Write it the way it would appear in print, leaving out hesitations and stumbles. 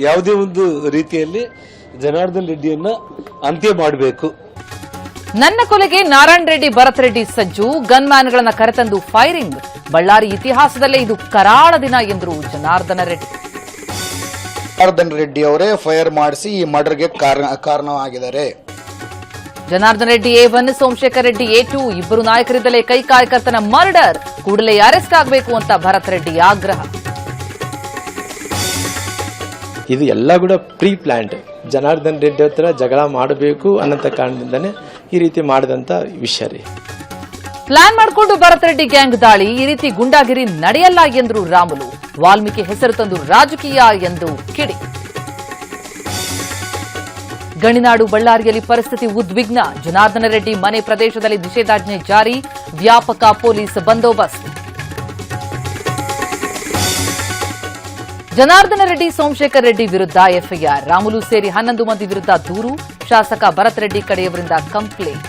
ಯಾವುದೇ ಒಂದು ರೀತಿಯಲ್ಲಿ ಜನಾರ್ದನ್ ರೆಡ್ಡಿಯನ್ನ ಅಂತ್ಯ ಮಾಡಬೇಕು. ನನ್ನ ಕೊಲೆಗೆ ನಾರಾಯಣ್ ರೆಡ್ಡಿ ಭರತ್ ರೆಡ್ಡಿ ಸಜ್ಜು, ಗನ್ಮ್ಯಾನ್ಗಳನ್ನ ಕರೆತಂದು ಫೈರಿಂಗ್. ಬಳ್ಳಾರಿ ಇತಿಹಾಸದಲ್ಲೇ ಇದು ಕರಾಳ ದಿನ ಎಂದರು ಜನಾರ್ದನ ರೆಡ್ಡಿ. ಜನಾರ್ದನ್ ರೆಡ್ಡಿ ಅವರೇ ಫೈರ್ ಮಾಡಿಸಿ ಈ ಮರ್ಡರ್ಗೆ ಕಾರಣವಾಗಿದ್ದಾರೆ. ಜನಾರ್ದನ್ ರೆಡ್ಡಿ A1, ಸೋಮಶೇಖರ್ ರೆಡ್ಡಿ A2 ಇಬ್ಬರು ನಾಯಕರಿದ್ದಲೇ ಕೈ ಕಾರ್ಯಕರ್ತನ ಮರ್ಡರ್. ಕೂಡಲೇ ಅರೆಸ್ಟ್ ಆಗಬೇಕು ಅಂತ ಭರತ್ ರೆಡ್ಡಿ ಆಗ್ರಹ. ಇದು ಎಲ್ಲ ಕೂಡ ಪ್ರೀ ಪ್ಲಾನ್ಡ್. ಜನಾರ್ದನ್ ರೆಡ್ಡಿ ಹತ್ರ ಜಗಳ ಮಾಡಬೇಕು ಅನ್ನೋ ಕಾರಣದಿಂದನೇ ಈ ರೀತಿ ಮಾಡಿದಂತ ವಿಷಯ ರೀ. ಪ್ಲಾನ್ ಮಾಡಿಕೊಂಡು ಭರತ್ ರೆಡ್ಡಿ ಗ್ಯಾಂಗ್ ದಾಳಿ. ಈ ರೀತಿ ಗುಂಡಾಗಿರಿ ನಡೆಯಲ್ಲ ಎಂದ್ರು ರಾಮುಲು. ವಾಲ್ಮೀಕಿ ಹೆಸರು ತಂದು ರಾಜಕೀಯ ಎಂದು ಕಿಡಿ. ಗಣಿನಾಡು ಬಳ್ಳಾರಿಯಲ್ಲಿ ಪರಿಸ್ಥಿತಿ ಉದ್ವಿಗ್ನ. ಜನಾರ್ದನ ರೆಡ್ಡಿ ಮನೆ ಪ್ರದೇಶದಲ್ಲಿ ನಿಷೇಧಾಜ್ಞೆ ಜಾರಿ. ವ್ಯಾಪಕ ಪೊಲೀಸ್ ಬಂದೋಬಸ್ತ್. ಜನಾರ್ದನ ರೆಡ್ಡಿ, ಸೋಮಶೇಖರ್ ರೆಡ್ಡಿ ವಿರುದ್ಧ ಎಫ್ಐಆರ್. ರಾಮುಲು ಸೇರಿ 11 ಮಂದಿ ವಿರುದ್ಧ ದೂರು. ಶಾಸಕ ಭರತ್ ರೆಡ್ಡಿ ಕಡೆಯವರಿಂದ ಕಂಪ್ಲೇಂಟ್.